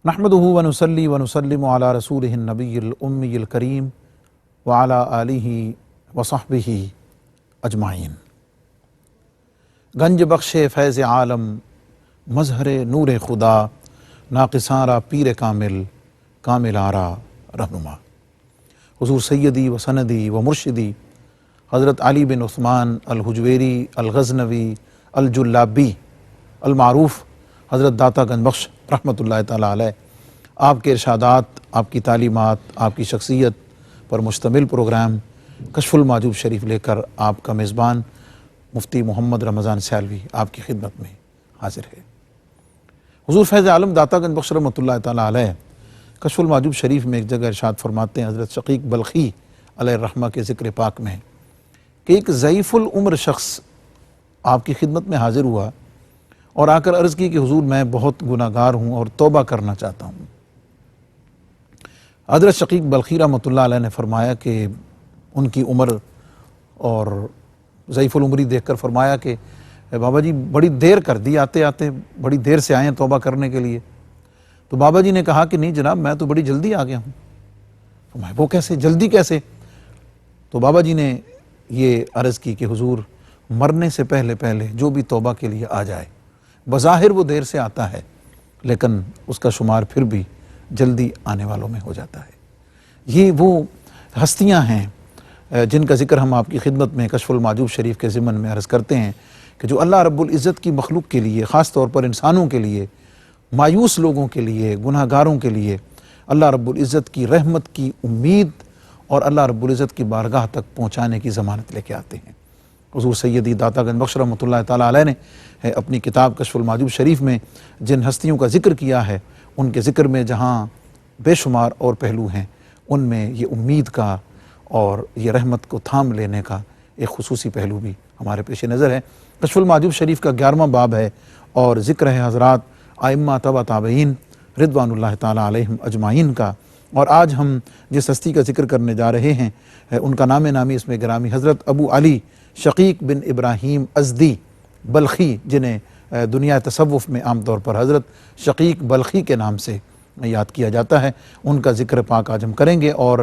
نحمدہ ونصلی ونسلم علی رسولہ النبی الامی الکریم وعلی آلہ وصحبہ اجمعین۔ گنج بخش فیض عالم مظہر نور خدا، ناقصاں را پیر کامل کامل آرا رہنما۔ حضور سیدی و سندی و مرشدی حضرت علی بن عثمان الحجویری الغزنوی الجلابی المعروف حضرت داتا گنج بخش رحمۃ اللہ تعالیٰ علیہ، آپ کے ارشادات، آپ کی تعلیمات، آپ کی شخصیت پر مشتمل پروگرام کشف المحجوب شریف لے کر آپ کا میزبان مفتی محمد رمضان سیالوی آپ کی خدمت میں حاضر ہے۔ حضور فیض عالم داتا گنج بخش رحمۃ اللہ تعالیٰ علیہ کشف المحجوب شریف میں ایک جگہ ارشاد فرماتے ہیں، حضرت شقیق بلخی علیہ الرحمہ کے ذکر پاک میں، کہ ایک ضعیف العمر شخص آپ کی خدمت میں حاضر ہوا اور آ کر عرض کی کہ حضور میں بہت گناہ گار ہوں اور توبہ کرنا چاہتا ہوں۔ حضرت شقیق بلخی رحمۃ اللہ علیہ نے فرمایا کہ ان کی عمر اور ضعیف العمری دیکھ کر فرمایا کہ بابا جی بڑی دیر کر دی، آتے آتے بڑی دیر سے آئے ہیں توبہ کرنے کے لیے۔ تو بابا جی نے کہا کہ نہیں جناب، میں تو بڑی جلدی آ گیا ہوں۔ فرمایا وہ کیسے، جلدی کیسے؟ تو بابا جی نے یہ عرض کی کہ حضور مرنے سے پہلے پہلے جو بھی توبہ کے لیے آ جائے، بظاہر وہ دیر سے آتا ہے لیکن اس کا شمار پھر بھی جلدی آنے والوں میں ہو جاتا ہے۔ یہ وہ ہستیاں ہیں جن کا ذکر ہم آپ کی خدمت میں کشف المحجوب شریف کے ضمن میں عرض کرتے ہیں کہ جو اللہ رب العزت کی مخلوق کے لیے، خاص طور پر انسانوں کے لیے، مایوس لوگوں کے لیے، گناہ گاروں کے لیے اللہ رب العزت کی رحمت کی امید اور اللہ رب العزت کی بارگاہ تک پہنچانے کی ضمانت لے کے آتے ہیں۔ حضور سیدی داتا گنج بخش رحمۃ اللہ تعالیٰ علیہ نے اپنی کتاب کشف المحجوب شریف میں جن ہستیوں کا ذکر کیا ہے، ان کے ذکر میں جہاں بے شمار اور پہلو ہیں، ان میں یہ امید کا اور یہ رحمت کو تھام لینے کا ایک خصوصی پہلو بھی ہمارے پیش نظر ہے۔ کشف المحجوب شریف کا 11واں باب ہے اور ذکر ہے حضرات ائمہ تبع تابعین رضوان اللہ تعالیٰ علیہم اجمعین کا، اور آج ہم جس ہستی کا ذکر کرنے جا رہے ہیں ان کا نام نامی اس میں گرامی حضرت ابو علی شقیق بن ابراہیم ازدی بلخی، جنہیں دنیا تصوف میں عام طور پر حضرت شقیق بلخی کے نام سے یاد کیا جاتا ہے، ان کا ذکر پاک آج ہم کریں گے، اور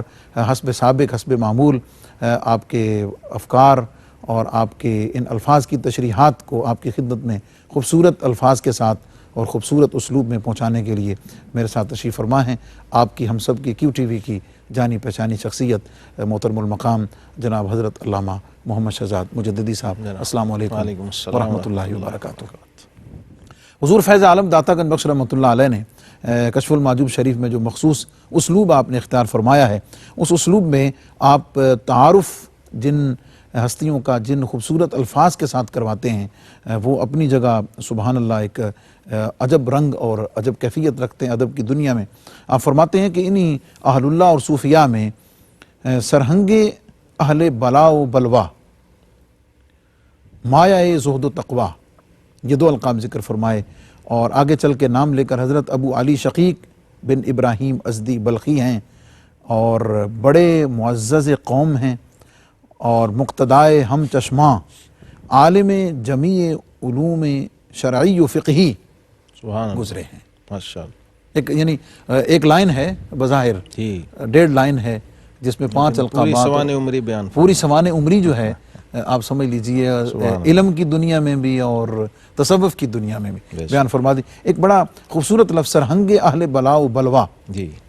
حسب سابق حسب معمول آپ کے افکار اور آپ کے ان الفاظ کی تشریحات کو آپ کی خدمت میں خوبصورت الفاظ کے ساتھ اور خوبصورت اسلوب میں پہنچانے کے لیے میرے ساتھ تشریف فرما ہیں آپ کی ہم سب کی کیو ٹی وی کی جانی پہچانی شخصیت محترم المقام جناب حضرت علامہ محمد شہزاد مجددی صاحب۔ السلام علیکم ورحمۃ اللہ وبرکاتہ۔ حضور فیض عالم داتا گنج بخش رحمۃ اللہ علیہ نے کشف المحجوب شریف میں جو مخصوص اسلوب آپ نے اختیار فرمایا ہے، اس اسلوب میں آپ تعارف جن ہستیوں کا جن خوبصورت الفاظ کے ساتھ کرواتے ہیں وہ اپنی جگہ سبحان اللہ ایک عجب رنگ اور عجب کیفیت رکھتے ہیں ادب کی دنیا میں۔ آپ فرماتے ہیں کہ انہی اہل اللہ اور صوفیاء میں سرہنگ اہل بلا و بلوا، مایہ زہد و تقوی، یہ دو القاب ذکر فرمائے، اور آگے چل کے نام لے کر حضرت ابو علی شقیق بن ابراہیم ازدی بلخی ہیں اور بڑے معزز قوم ہیں اور مقتدائے ہم چشماں، عالم جمیع علوم شرعی و فقہی گزرے ہیں۔ ماشاءاللہ، یعنی ایک لائن ہے بظاہر، 1.5 لائن ہے جس میں 5 القابات، پوری سوانح عمری جو ہے آپ سمجھ لیجئے علم کی دنیا میں بھی اور تصوف کی دنیا میں بھی بیان فرما دی۔ ایک بڑا خوبصورت لفظ سرہنگ اہل بلا و بلوا،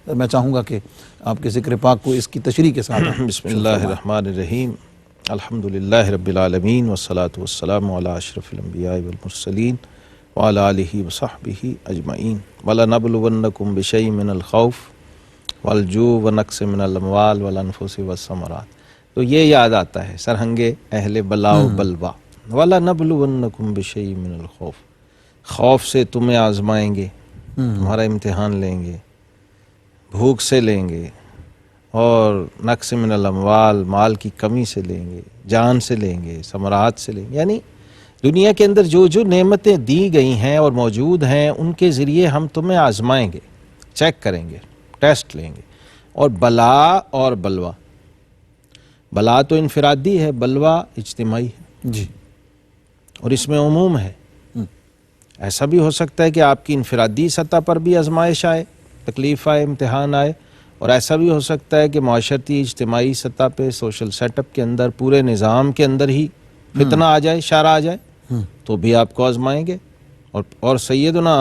میں چاہوں گا کہ آپ کے ذکر پاک کو اس کی تشریح کے ساتھ بسم اللہ الرحمن الرحیم، الحمدللہ رب العالمین والصلاة والسلام علی اشرف الانبیاء والمرسلین وعلی آلہ وصحبہ اجمعین، وَلَنَبْلُوَنَّكُمْ بِشَيْءٍ مِّنَ الْخَوْفِ وَالْجُوعِ وَنَقْصٍ مِّنَ الْأَمْوَالِ وَالْأَنفُسِ وَالثَّمَرَاتِ۔ تو یہ یاد آتا ہے سرہنگ اہل بلا و بلوا، وَلَنَبْلُوَنَّكُمْ بِشَيْءٍ مِّنَ الْخَوْفِ، خوف سے تمہیں آزمائیں گے، تمہارا امتحان لیں گے، بھوک سے لیں گے، اور نقص من الاموال، مال کی کمی سے لیں گے، جان سے لیں گے، ثمرات سے لیں گے، یعنی دنیا کے اندر جو جو نعمتیں دی گئی ہیں اور موجود ہیں ان کے ذریعے ہم تمہیں آزمائیں گے، چیک کریں گے، ٹیسٹ لیں گے۔ اور بلا اور بلوا، بلا تو انفرادی ہے، بلوا اجتماعی ہے جی، اور اس میں عموم ہے۔ ایسا بھی ہو سکتا ہے کہ آپ کی انفرادی سطح پر بھی آزمائش آئے تکلیف آئے، امتحان آئے، اور ایسا بھی ہو سکتا ہے کہ معاشرتی اجتماعی سطح پہ سوشل سیٹ اپ کے اندر پورے نظام کے اندر ہی فتنہ آ جائے، شر آ جائے، تو بھی آپ کو آزمائیں گے۔ اور سیدنا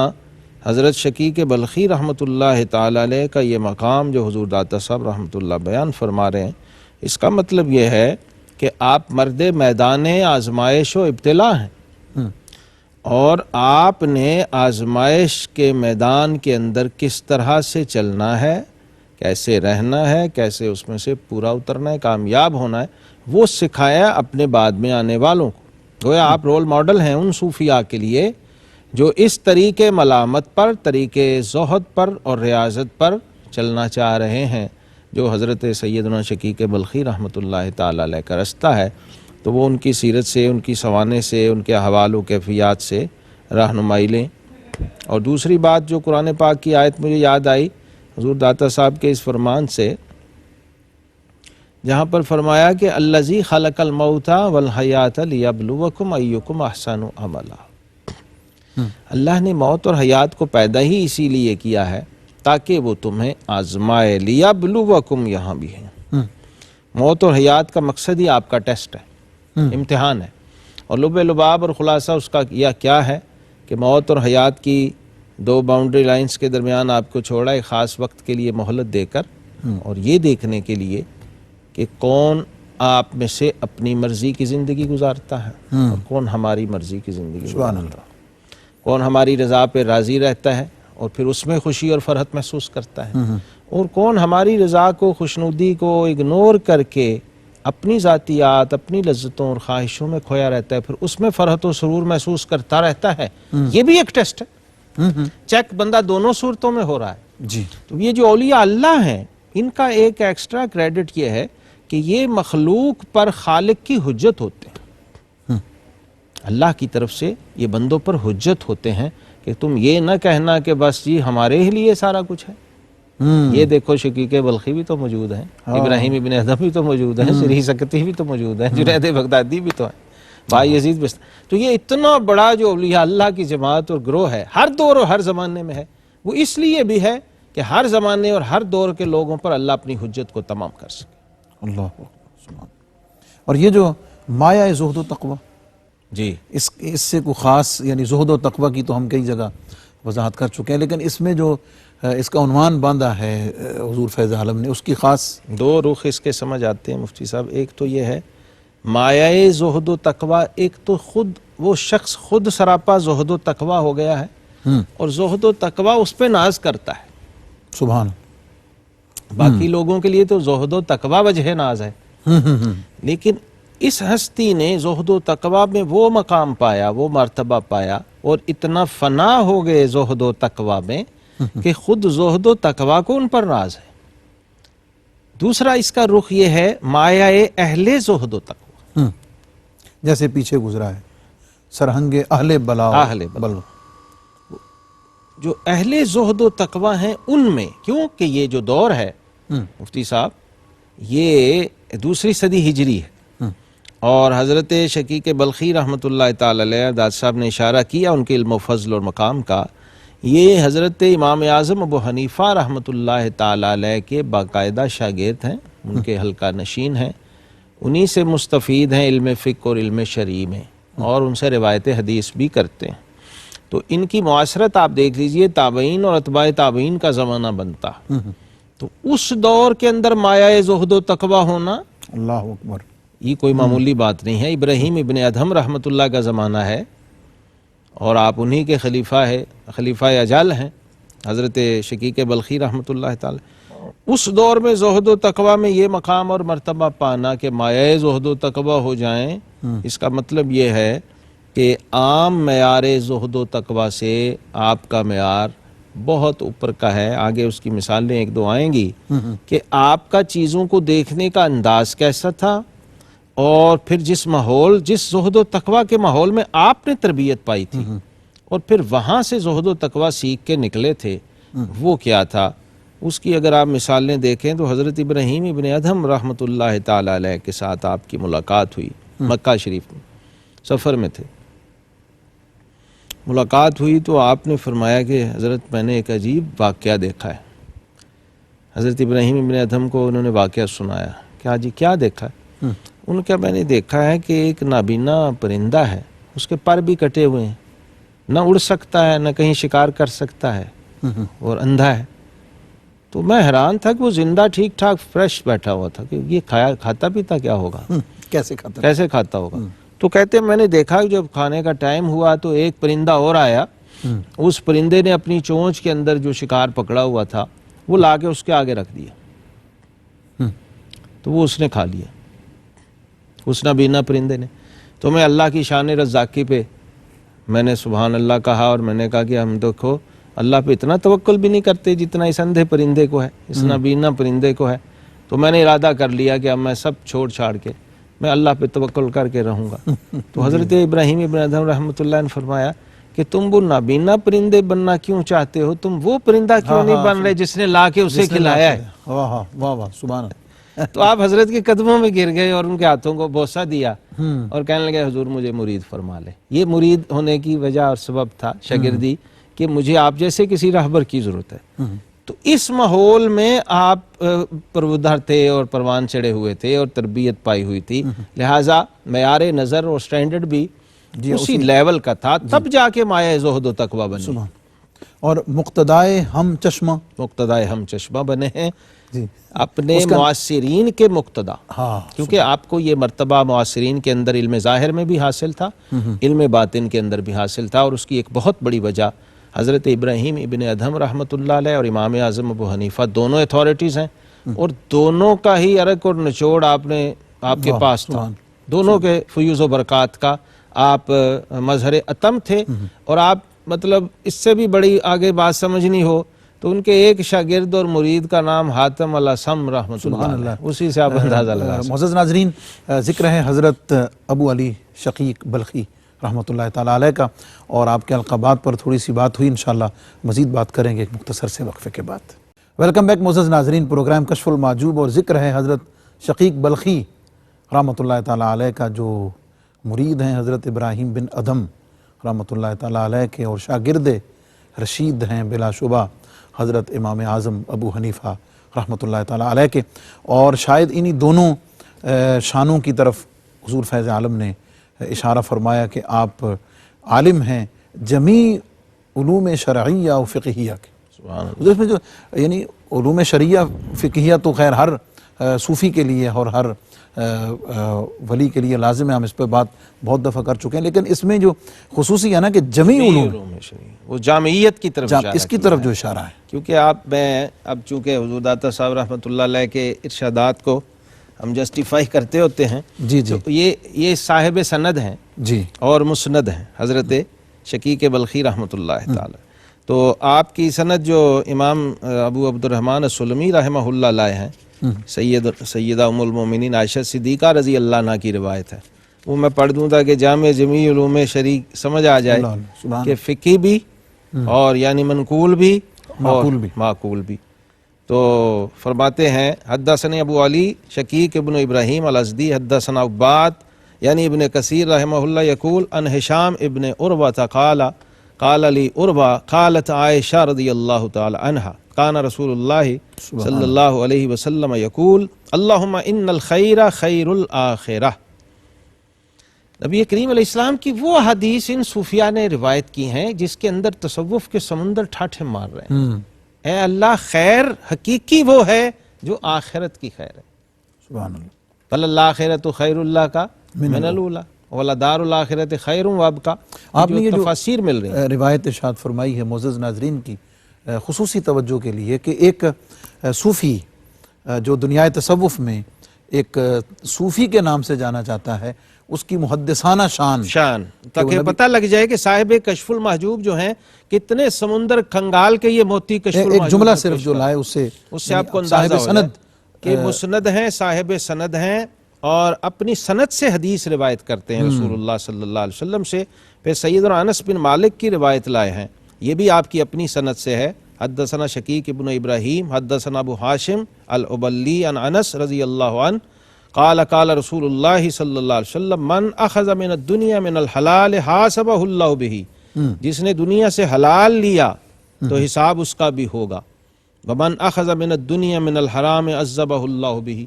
حضرت شقیق بلخی رحمۃ اللہ تعالی علیہ کا یہ مقام جو حضور داتا صاحب رحمۃ اللہ بیان فرما رہے ہیں، اس کا مطلب یہ ہے کہ آپ مرد میدان آزمائش و ابتلا ہیں، اور آپ نے آزمائش کے میدان کے اندر کس طرح سے چلنا ہے، کیسے رہنا ہے، کیسے اس میں سے پورا اترنا ہے، کامیاب ہونا ہے، وہ سکھایا اپنے بعد میں آنے والوں کو۔ گویا آپ رول ماڈل ہیں ان صوفیاء کے لیے جو اس طریقے ملامت پر، طریقے زہد پر اور ریاضت پر چلنا چاہ رہے ہیں، جو حضرت سیدنا شقیق بلخی رحمۃ اللہ تعالی علیہ کا رستہ ہے۔ تو وہ ان کی سیرت سے، ان کی سوانح سے، ان کے احوال و کیفیات سے رہنمائی لیں۔ اور دوسری بات جو قرآن پاک کی آیت مجھے یاد آئی حضور داتا صاحب کے اس فرمان سے، جہاں پر فرمایا کہ الذی خلق الموت والحیات لیبلوکم ایکم احسن عملا، اللہ نے موت اور حیات کو پیدا ہی اسی لیے کیا ہے تاکہ وہ تمہیں آزمائے، لیبلوکم یہاں بھی ہے، موت اور حیات کا مقصد ہی آپ کا ٹیسٹ ہے، امتحان ہے۔ اور لب لباب اور خلاصہ اس کا کیا ہے کہ موت اور حیات کی دو باؤنڈری لائنز کے درمیان آپ کو چھوڑا ایک خاص وقت کے لیے مہلت دے کر، اور یہ دیکھنے کے لیے کہ کون آپ میں سے اپنی مرضی کی زندگی گزارتا ہے اور کون ہماری مرضی کی زندگی گزارتا ہے، کون ہماری رضا پہ راضی رہتا ہے اور پھر اس میں خوشی اور فرحت محسوس کرتا ہے، اور کون ہماری رضا کو، خوشنودی کو اگنور کر کے اپنی ذاتیات، اپنی لذتوں اور خواہشوں میں کھویا رہتا ہے، پھر اس میں فرحت و سرور محسوس کرتا رہتا ہے۔ یہ بھی ایک ٹیسٹ ہے، چیک بندہ دونوں صورتوں میں ہو رہا ہے۔ جی، تو یہ جو اولیاء اللہ ہیں، ان کا ایک ایکسٹرا کریڈٹ یہ ہے کہ یہ مخلوق پر خالق کی حجت ہوتے ہیں، اللہ کی طرف سے یہ بندوں پر حجت ہوتے ہیں کہ تم یہ نہ کہنا کہ بس جی ہمارے ہی لیے سارا کچھ ہے۔ یہ دیکھو شقیق بلخی بھی تو موجود ہیں، ابراہیم ابن ادھم بھی تو موجود ہیں، سری سکتی بھی تو موجود ہیں، جنید بغدادی بھی تو ہیں، بھائی یزید بستانی۔ تو یہ اتنا بڑا جو اولیاء اللہ کی جماعت اور گروہ ہے، ہر دور اور ہر زمانے میں ہے، وہ اس لیے بھی ہے کہ ہر زمانے اور ہر دور کے لوگوں پر اللہ اپنی حجت کو تمام کر سکے۔ اللہ اکبر۔ اور یہ جو مایا زہد و تقوی، جی، اس سے کوئی خاص، یعنی زہد و تقوی کی تو ہم کئی جگہ وضاحت کر چکے ہیں، لیکن اس میں جو اس کا عنوان باندھا ہے حضور فیض عالم نے، اس کی خاص دو رخ اس کے سمجھ آتے ہیں مفتی صاحب۔ ایک تو یہ ہے مایہ زہد و تقوی، ایک تو خود وہ شخص خود سراپا زہد و تقوی ہو گیا ہے، اور زہد و تقوی اس پہ ناز کرتا ہے۔ سبحان، باقی لوگوں کے لیے تو زہد و تقوی وجہ ناز ہے، لیکن اس ہستی نے زہد و تقوی میں وہ مقام پایا، وہ مرتبہ پایا، اور اتنا فنا ہو گئے زہد و تقوی میں کہ خود زہد و تقوی کو ان پر ناز ہے۔ دوسرا اس کا رخ یہ ہے مایہ اہل زہد و تقوی، جیسے پیچھے گزرا ہے سرہنگ اہل بلا، جو اہل زہد و تقوی ہیں ان میں، کیونکہ یہ جو دور ہے مفتی صاحب یہ دوسری صدی ہجری ہے، اور حضرت شقیق بلخی رحمۃ اللہ تعالی علیہ داد صاحب نے اشارہ کیا ان کے علم و فضل اور مقام کا، یہ حضرت امام اعظم ابو حنیفہ رحمۃ اللہ تعالی علیہ کے باقاعدہ شاگرد ہیں، ان کے حلقہ نشین ہیں، انہی سے مستفید ہیں علم فقہ اور علم شرعی میں، اور ان سے روایت حدیث بھی کرتے ہیں۔ تو ان کی معاشرت آپ دیکھ لیجئے، تابعین اور اتباع تابعین کا زمانہ بنتا، تو اس دور کے اندر مایہ زہد و تقوی ہونا، اللہ اکبر، یہ کوئی معمولی بات نہیں ہے۔ ابراہیم ابن ادھم رحمۃ اللہ کا زمانہ ہے، اور آپ انہی کے خلیفہ اجل ہیں حضرت شقیق بلخی رحمۃ اللہ تعالی۔ اس دور میں زہد و تقوی میں یہ مقام اور مرتبہ پانا کہ مایہ زہد و تقوی ہو جائیں، اس کا مطلب یہ ہے کہ عام معیار زہد و تقوی سے آپ کا معیار بہت اوپر کا ہے۔ آگے اس کی مثالیں ایک دو آئیں گی کہ آپ کا چیزوں کو دیکھنے کا انداز کیسا تھا، اور پھر جس زہد و تقوی کے ماحول میں آپ نے تربیت پائی تھی، اور پھر وہاں سے زہد و تقوی سیکھ کے نکلے تھے، وہ کیا تھا، اس کی اگر آپ مثالیں دیکھیں تو حضرت ابراہیم ابن ادھم رحمۃ اللہ تعالی علیہ کے ساتھ آپ کی ملاقات ہوئی مکہ شریف میں، سفر میں تھے، ملاقات ہوئی تو آپ نے فرمایا کہ حضرت میں نے ایک عجیب واقعہ دیکھا ہے۔ حضرت ابراہیم ابن ادھم کو انہوں نے واقعہ سنایا کہ جی کیا دیکھا ہے؟ انہوں نے کہا میں نے دیکھا ہے کہ ایک نابینا پرندہ ہے، اس کے پر بھی کٹے ہوئے ہیں، نہ اڑ سکتا ہے نہ کہیں شکار کر سکتا ہے اور اندھا ہے۔ تو میں حیران تھا کہ وہ زندہ ٹھیک ٹھاک فریش بیٹھا ہوا تھا کہ یہ کھاتا پیتا کیا ہوگا، کیسے کھاتا ہوگا۔ تو کہتے ہیں میں نے دیکھا کہ جب کھانے کا ٹائم ہوا تو ایک پرندہ اور آیا، اس پرندے نے اپنی چونچ کے اندر جو شکار پکڑا ہوا تھا وہ لا کے اس کے آگے رکھ دیا، تو وہ اس نے کھا لیا، اس نابینا پرندے نے۔ تو میں اللہ کی شان رزاقی پہ میں نے سبحان اللہ کہا، اور میں نے کہا کہ ہم دیکھو اللہ پہ اتنا توکل بھی نہیں کرتے جتنا اس اندھے پرندے کو ہے، اس نابینا پرندے کو ہے۔ تو میں نے ارادہ کر لیا کہ اب میں سب چھوڑ چھاڑ کے میں اللہ پہ توکل کر کے رہوں گا۔ تو حضرت ابراہیم ابن ادھم رحمۃ اللہ نے فرمایا کہ تم وہ نابینا پرندے بننا کیوں چاہتے ہو، تم وہ پرندہ کیوں نہیں بن رہے جس نے لا کے اسے کھلایا ہے۔ واہ واہ واہ سبحان اللہ۔ تو آپ حضرت کے قدموں میں گر گئے اور ان کے ہاتھوں کو بوسہ دیا اور کہنے لگے حضور مجھے مرید فرما لے۔ یہ مرید ہونے کی وجہ اور سبب تھا شاگردی کہ مجھے آپ جیسے کسی رہبر کی ضرورت ہے۔ تو اس ماحول میں آپ پرودھر تھے اور پروان چڑھے ہوئے تھے اور تربیت پائی ہوئی تھی، لہٰذا معیار نظر اور سٹینڈرڈ بھی اسی لیول کا تھا، تب جا کے مایہ زہد و تقوی بنے اور مقتدائے ہم چشمہ بنے ہیں اپنے معاصرین کے مقتدا۔ کیونکہ آپ کو یہ مرتبہ معاصرین کے اندر علم ظاہر میں بھی حاصل تھا، علم باطن کے اندر بھی حاصل تھا، اور اس کی ایک بہت بڑی وجہ حضرت ابراہیم ابن ادھم رحمۃ اللہ علیہ اور امام اعظم ابو حنیفہ دونوں اتھارٹیز ہیں، اور دونوں کا ہی ارک اور نچوڑ آپ کے پاس تھا، دونوں کے فیوز و برکات کا آپ مظہر اتم تھے۔ اور آپ مطلب اس سے بھی بڑی آگے بات سمجھنی ہو تو ان کے ایک شاگرد اور مرید کا نام حاتم الاسم رحمۃ اللہ علیہ، اسی سے آپ اندازہ لگا سکتے۔ معزز ناظرین، ذکر ہے حضرت ابو علی شقیق بلخی رحمۃ اللہ تعالیٰ علیہ کا، اور آپ کے القابات پر تھوڑی سی بات ہوئی، انشاءاللہ مزید بات کریں گے ایک مختصر سے وقفے کے بعد۔ ویلکم بیک معزز ناظرین، پروگرام کشف المعجوب، اور ذکر ہے حضرت شقیق بلخی رحمۃ اللہ تعالیٰ علیہ کا، جو مرید ہیں حضرت ابراہیم بن ادھم رحمۃ اللہ تعالیٰ علیہ کے، اور شاگرد رشید ہیں بلا شبہ حضرت امام اعظم ابو حنیفہ رحمۃ اللہ تعالیٰ علیہ کے، اور شاید انہی دونوں شانوں کی طرف حضور فیض عالم نے اشارہ فرمایا کہ آپ عالم ہیں جمیع علوم شرعیہ و فقہیہ کے۔ اس میں جو یعنی علوم شرعیہ فقہیہ تو خیر ہر صوفی کے لیے اور ہر ولی کے لیے لازم ہے، ہم اس پہ بات بہت دفعہ کر چکے ہیں، لیکن اس میں جو خصوصی ہے نا کہ جمیع علوم وہ جامعیت کی طرف اس کی طرف جو اشارہ ہے، کیونکہ اب چونکہ حضور داتا صاحب رحمۃ اللہ علیہ کے ارشادات کو ہم جسٹیفائی کرتے ہوتے ہیں، تو یہ صاحب سند ہیں اور مسند ہیں حضرت شقیق بلخی رحمۃ اللہ تعالی۔ تو آپ کی سند جو امام ابو عبد الرحمن السلمی رحمہ اللہ علیہ ہیں، سیدہ ام المومنین عائشہ صدیقہ رضی اللہ عنہ کی روایت ہے، وہ میں پڑھ دوں تاکہ جامع جمیع علوم شرعی سمجھ آ جائے کہ فقہی بھی اور یعنی منقول بھی اور معقول بھی۔ تو فرماتے ہیں حدثنا ابو علی شقیق ابن ابراہیم الازدی حدثنا عباد یعنی ابن کثیر رحمہ اللہ یقول ان ہشام ابن عروہ قال لی عروہ قالت عائشہ رضی اللہ تعالی عنہا کان رسول اللہ صلی اللہ علیہ وسلم یقول اللہم ان الخیر خیر الآخرہ۔ نبی کریم علیہ السلام کی وہ حدیث ان صوفیاء نے روایت کی ہیں جس کے اندر تصوف کے سمندر ٹھاٹھے مار رہے ہیں۔ اے اللہ، خیر حقیقی وہ ہے جو آخرت کی خیر ہے، سبحان اللہ، بل الآخرۃ خیر اللہ کا من الاولی ولدار الآخرۃ خیر وابقیٰ۔ آپ نے یہ جو تفاسیر مل رہی ہیں روایت ارشاد فرمائی ہے معزز ناظرین کی خصوصی توجہ کے لیے کہ ایک صوفی جو دنیائے تصوف میں ایک صوفی کے نام سے جانا جاتا ہے، اس کی محدثانہ شان تاکہ پتہ لگ جائے کہ صاحب کشف المحجوب جو ہیں کتنے سمندر کھنگال کے یہ موتی کشف المحجوب، ایک جملہ صرف جو لائے اس سے آپ کو اندازہ ہو جائے کہ مسند ہیں، صاحب سند ہیں، اور اپنی سند سے حدیث روایت کرتے ہیں رسول اللہ صلی اللہ علیہ وسلم سے۔ پھر سیدنا انس بن مالک کی روایت لائے ہیں، یہ بھی آپ کی اپنی سند سے ہے۔ حدثنا شقیق ابن ابراہیم حدثنا ابو ہاشم العبلی عن انس رضی اللہ عنہ قال قال رسول اللہ صلی اللہ علیہ وسلم من اخذ من الدنیا من الحلال حاسبہ اللہ بہ، جس نے دنیا سے حلال لیا تو حساب اس کا بھی ہوگا، ومن اخذ من الدنیا من الحرام عذبہ اللہ بہ،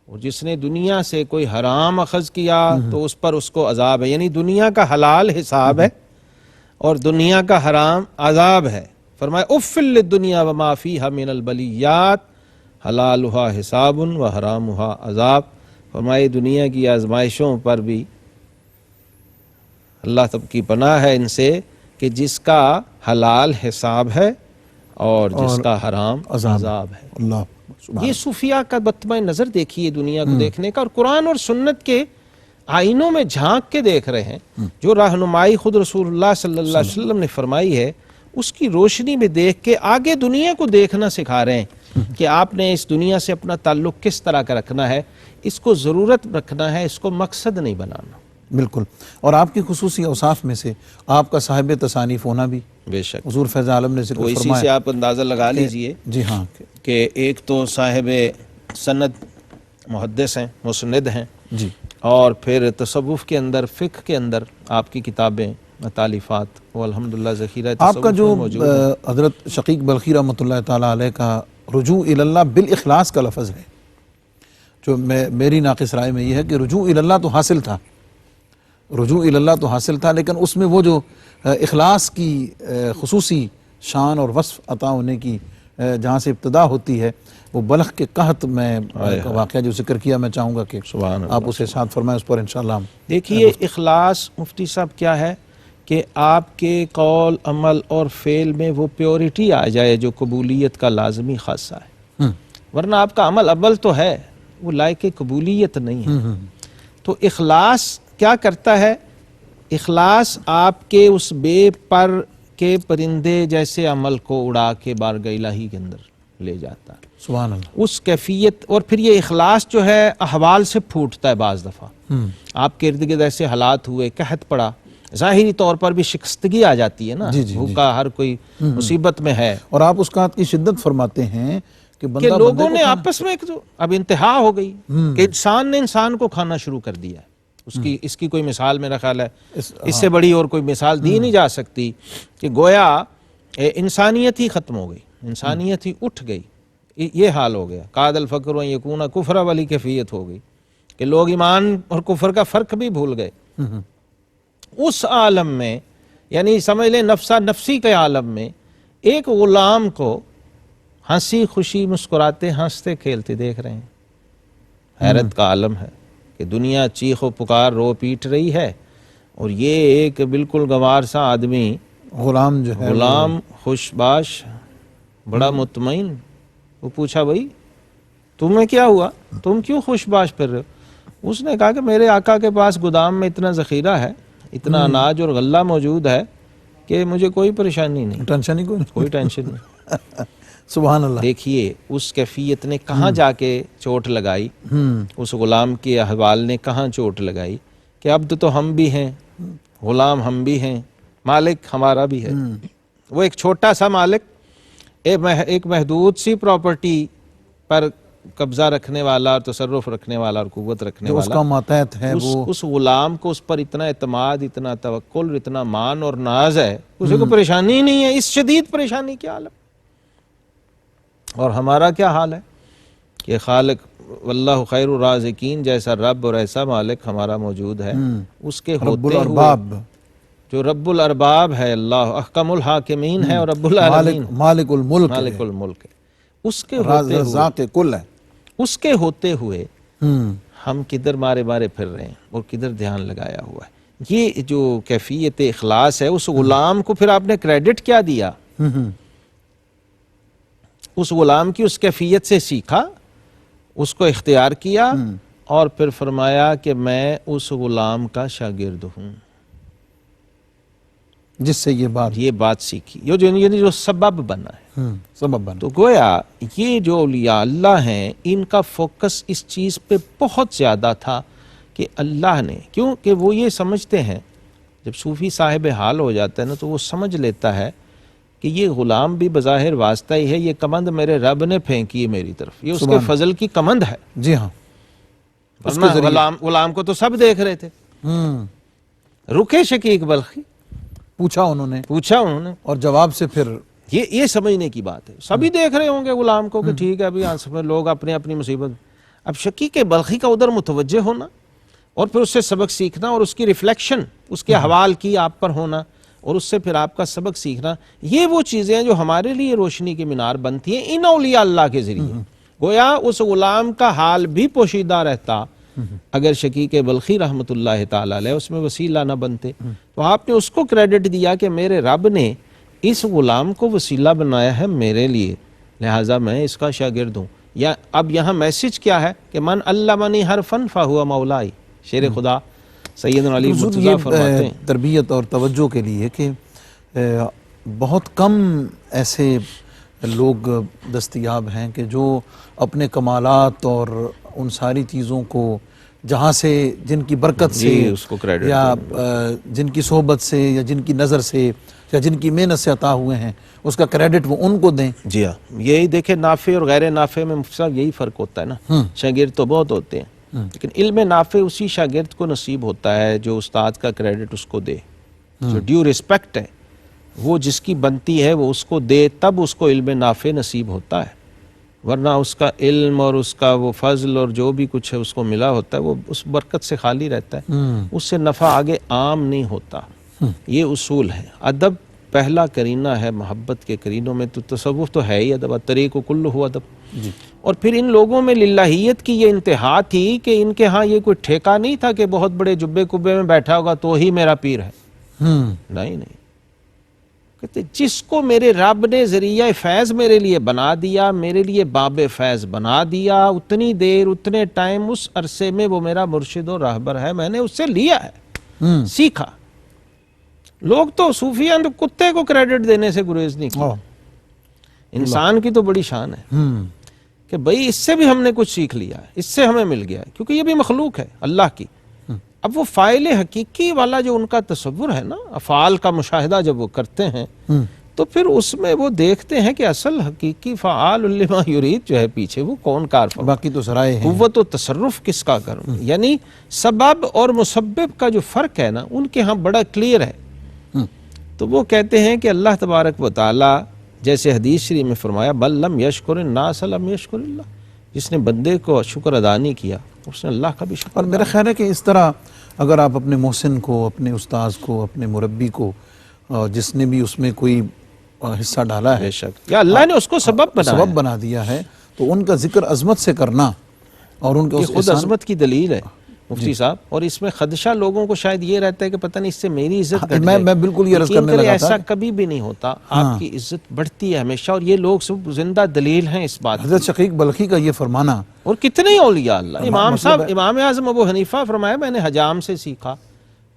اور جس نے دنیا سے کوئی حرام اخذ کیا تو اس پر اس کو عذاب ہے، یعنی دنیا کا حلال حساب ہے اور دنیا کا حرام عذاب ہے۔ فرمایا اف للدنیا وما فیہا من البلیات حلالھا حساب و حرامھا عذاب۔ فرمایا دنیا کی آزمائشوں پر بھی اللہ تب کی پناہ ہے ان سے کہ جس کا حلال حساب ہے اور جس کا حرام عذاب ہے۔ اللہ یہ صوفیاء کا بطمہ نظر دیکھیے دنیا کو دیکھنے کا، اور قرآن اور سنت کے آئینوں میں جھانک کے دیکھ رہے ہیں۔ جو رہنمائی خود رسول اللہ صلی اللہ علیہ وسلم نے فرمائی ہے اس کی روشنی میں دیکھ کے آگے دنیا کو دیکھنا سکھا رہے ہیں کہ آپ نے اس دنیا سے اپنا تعلق کس طرح کا رکھنا ہے، اس کو ضرورت رکھنا ہے، اس کو مقصد نہیں بنانا۔ بالکل، اور آپ کی خصوصی اوصاف میں سے آپ کا صاحب تصانیف ہونا بھی بے شک، حضور فیض عالم نے تو ذکر اسی فرمایا سے آپ اندازہ لگا لیجئے جی ہاں کہ ایک تو صاحب سند محدث ہیں، مسند ہیں، جی، اور پھر تصوف کے اندر، فقہ کے اندر آپ کی کتابیں تالیفات وہ الحمدللہ ذخیرہ آپ کا تصوف جو میں موجود ہیں۔ حضرت شقیق بلخی رحمۃ اللہ تعالیٰ علیہ کا رجوع اللہ بالاخلاص کا لفظ ہے، جو میری ناقص رائے میں یہ ہے کہ رجوع اللہ تو حاصل تھا، رجوع اللہ تو حاصل تھا، لیکن اس میں وہ جو اخلاص کی خصوصی شان اور وصف عطا ہونے کی جہاں سے ابتدا ہوتی ہے، وہ بلخ کے قحط میں کا واقعہ جو ذکر کیا، میں چاہوں گا کہ سبحان اللہ، آپ اسے ساتھ فرمائیں، اس پر انشاءاللہ ہم دیکھیے اخلاص مفتی صاحب کیا ہے کہ آپ کے قول، عمل اور فعل میں وہ پیورٹی آ جائے جو قبولیت کا لازمی خاصہ ہے، ورنہ آپ کا عمل اول تو ہے وہ لائق قبولیت نہیں ہے۔ تو اخلاص کیا کرتا ہے؟ اخلاص آپ کے اس بے پر کے پرندے جیسے عمل کو اڑا کے بارگاہ الہی کے اندر لے جاتا ہے، سبحان اللہ، اس کیفیت۔ اور پھر یہ اخلاص جو ہے احوال سے پھوٹتا ہے، بعض دفعہ آپ کے ارد گرد ایسے حالات ہوئے، قحط پڑا، ظاہری طور پر بھی شکستگی آ جاتی ہے نا، بھوکا ہر کوئی مصیبت میں ہے، اور آپ اس قحط کی شدت فرماتے ہیں کہ کہ بندہ لوگوں نے آپس میں اب انتہا ہو گئی کہ انسان نے انسان کو کھانا شروع کر دیا ہے۔ اس کی کوئی مثال میرا خیال ہے اس سے بڑی اور کوئی مثال دی نہیں جا سکتی کہ گویا انسانیت ہی ختم ہو گئی، انسانیت ہی اٹھ گئی، یہ حال ہو گیا۔ قاد الفقر و یکون کفر والی کیفیت ہو گئی کہ لوگ ایمان اور کفر کا فرق بھی بھول گئے۔ اس عالم میں، یعنی سمجھ لیں نفسا نفسی کے عالم میں، ایک غلام کو ہنسی خوشی مسکراتے ہنستے کھیلتے دیکھ رہے ہیں۔ حیرت کا عالم ہے کہ دنیا چیخ و پکار رو پیٹ رہی ہے، اور یہ ایک بالکل گنوار سا آدمی، غلام جو ہے، غلام خوش باش، بڑا مطمئن۔ وہ پوچھا بھائی تمہیں کیا ہوا، تم کیوں خوش باش پھر رہے ہو؟ اس نے کہا کہ میرے آقا کے پاس گودام میں اتنا ذخیرہ ہے، اتنا اناج اور غلہ موجود ہے کہ مجھے کوئی پریشانی نہیں، ٹینشن ہی کوئی ٹینشن نہیں۔ سبحان اللہ، دیکھیے اس کیفیت نے کہاں جا کے چوٹ لگائی، اس غلام کے احوال نے کہاں چوٹ لگائی کہ عبد تو ہم بھی ہیں، غلام ہم بھی ہیں، مالک ہمارا بھی ہے۔ وہ ایک چھوٹا سا مالک، ایک محدود سی پراپرٹی پر قبضہ رکھنے والا اور تصرف رکھنے والا اور قوت رکھنے جو اس والا، کا ماتحت ہے، وہ اس غلام کو اس پر اتنا اعتماد، اتنا توکل، اتنا مان اور ناز ہے، اسے کوئی پریشانی ہی نہیں ہے اس شدید پریشانی کے عالم۔ اور ہمارا کیا حال ہے کہ خالق واللہ خیر الرازقین جیسا رب اور ایسا مالک ہمارا موجود ہے، اس کے رب ہوتے ہوئے الارباب، جو رب الارباب ہے، اللہ احکم الحاکمین ہے اور رب العالمین، مالک الملک، مالک الملک ہے، اس کے راز ہوتے ہوئے، رزاق کل ہے، اس کے ہوتے ہوئے ہم کدھر مارے مارے پھر رہے ہیں اور کدھر دھیان لگایا ہوا ہے۔ یہ جو کیفیت اخلاص ہے، اس غلام کو پھر آپ نے کریڈٹ کیا دیا؟ اس غلام کی اس کیفیت سے سیکھا، اس کو اختیار کیا، اور پھر فرمایا کہ میں اس غلام کا شاگرد ہوں، جس سے یہ بات سیکھی، یعنی جو سبب بنا ہے، سبب بنا۔ تو گویا یہ جو اولیاء اللہ ہیں، ان کا فوکس اس چیز پہ بہت زیادہ تھا کہ اللہ نے، کیونکہ وہ یہ سمجھتے ہیں، جب صوفی صاحب حال ہو جاتا ہے نا تو وہ سمجھ لیتا ہے کہ یہ غلام بھی بظاہر واسطہ ہی ہے، یہ کمند میرے رب نے پھینکی ہے میری طرف، یہ اس کے فضل کی کمند ہے۔ جی ہاں، ورنہ غلام کو تو سب دیکھ رہے تھے۔ رکے شقیق بلخی، پوچھا انہوں نے، پوچھا انہوں نے، اور جواب سے پھر یہ سمجھنے کی بات ہے. سبھی دیکھ رہے ہوں گے غلام کو کہ ٹھیک ہے ابھی لوگ اپنے اپنی مصیبت. اب شقیق بلخی کا ادھر متوجہ ہونا اور پھر اس سے سبق سیکھنا اور اس کی ریفلیکشن اس کے حوال کی آپ پر ہونا اور اس سے پھر آپ کا سبق سیکھنا، یہ وہ چیزیں ہیں جو ہمارے لیے روشنی کی مینار بنتی ہیں ان اولیاء اللہ کے ذریعے. گویا اس غلام کا حال بھی پوشیدہ رہتا اگر شقیق بلخی رحمۃ اللہ تعالی علیہ اس میں وسیلہ نہ بنتے. تو آپ نے اس کو کریڈٹ دیا کہ میرے رب نے اس غلام کو وسیلہ بنایا ہے میرے لیے، لہٰذا میں اس کا شاگرد ہوں. یا اب یہاں میسج کیا ہے کہ من علمنی حرفا فہو مولائی. شیر خدا سیدنا علی حضور مرتضیٰ فرماتے یہ ہیں تربیت اور توجہ کے لیے کہ بہت کم ایسے لوگ دستیاب ہیں کہ جو اپنے کمالات اور ان ساری چیزوں کو جہاں سے جن کی برکت سے اس کو کریڈٹ یا جن کی صحبت سے یا جن کی نظر سے یا جن کی محنت سے عطا ہوئے ہیں اس کا کریڈٹ وہ ان کو دیں. جی ہاں، یہی دیکھیں نافع اور غیر نافع میں مفتی صاحب یہی فرق ہوتا ہے نا. شاگرد تو بہت ہوتے ہیں لیکن علم نافع اسی شاگرد کو نصیب ہوتا ہے جو استاد کا کریڈٹ اس کو دے، جو ڈیو رسپیکٹ ہے وہ جس کی بنتی ہے وہ اس کو دے، تب اس کو علم نافع نصیب ہوتا ہے. ورنہ اس کا علم اور اس کا وہ فضل اور جو بھی کچھ ہے اس کو ملا ہوتا ہے وہ اس برکت سے خالی رہتا ہے، اس سے نفع آگے عام نہیں ہوتا. یہ اصول ہے. ادب پہلا کرینہ ہے محبت کے کرینوں میں، تو تصوف تو ہے ہی ادب، الطریق کلہ ادب. اور پھر ان لوگوں میں للہیت کی یہ انتہا تھی کہ ان کے ہاں یہ کوئی ٹھیکہ نہیں تھا کہ بہت بڑے جبے کبے میں بیٹھا ہوگا تو ہی میرا پیر ہے. نہیں، کہتے جس کو میرے رب نے ذریعہ فیض میرے لیے بنا دیا، میرے لیے باب فیض بنا دیا، اتنی دیر اتنے ٹائم اس عرصے میں وہ میرا مرشد و راہبر ہے، میں نے اس سے لیا ہے، سیکھا. لوگ تو صوفیان کتے کو کریڈٹ دینے سے گریز نہیں کیا. انسان کی تو بڑی شان ہے کہ بھئی اس سے بھی ہم نے کچھ سیکھ لیا ہے، اس سے ہمیں مل گیا ہے، کیونکہ یہ بھی مخلوق ہے اللہ کی. اب وہ فاعل حقیقی والا جو ان کا تصور ہے نا، افعال کا مشاہدہ جب وہ کرتے ہیں تو پھر اس میں وہ دیکھتے ہیں کہ اصل حقیقی فعال لما یرید جو ہے پیچھے وہ کون کار فرما، باقی تو سرائے ہیں. قوت و تصرف کس کا کروں، یعنی سبب اور مسبب کا جو فرق ہے نا ان کے ہاں بڑا کلیئر ہے. تو وہ کہتے ہیں کہ اللہ تبارک و تعالی جیسے حدیث شریف میں فرمایا بل لم یشکر الناس لم یشکر اللہ، جس نے بندے کو شکر ادا نہیں کیا اس نے اللہ کا بھی شکر. اور میرا خیال ہے کہ اس طرح اگر آپ اپنے محسن کو، اپنے استاذ کو، اپنے مربی کو، جس نے بھی اس میں کوئی حصہ ڈالا ہے بے شک یا اللہ نے اس کو سبب بنا دیا ہے تو ان کا ذکر عظمت سے کرنا اور ان کے خود عظمت کی دلیل ہے مفتی صاحب. اور اس میں خدشہ لوگوں کو شاید یہ رہتا ہے کہ پتہ نہیں اس سے میری عزت گھٹ جائے. میں بالکل یہ عرض کرنے لگا تھا ایسا کبھی بھی نہیں ہوتا، آپ کی عزت بڑھتی ہے ہمیشہ، اور یہ لوگ سب زندہ دلیل ہیں اس بات. حضرت شقیق بلخی کا یہ فرمانا اور کتنے ہی اولیاء اللہ، امام صاحب امام اعظم ابو حنیفہ فرمایا میں نے حجام سے سیکھا.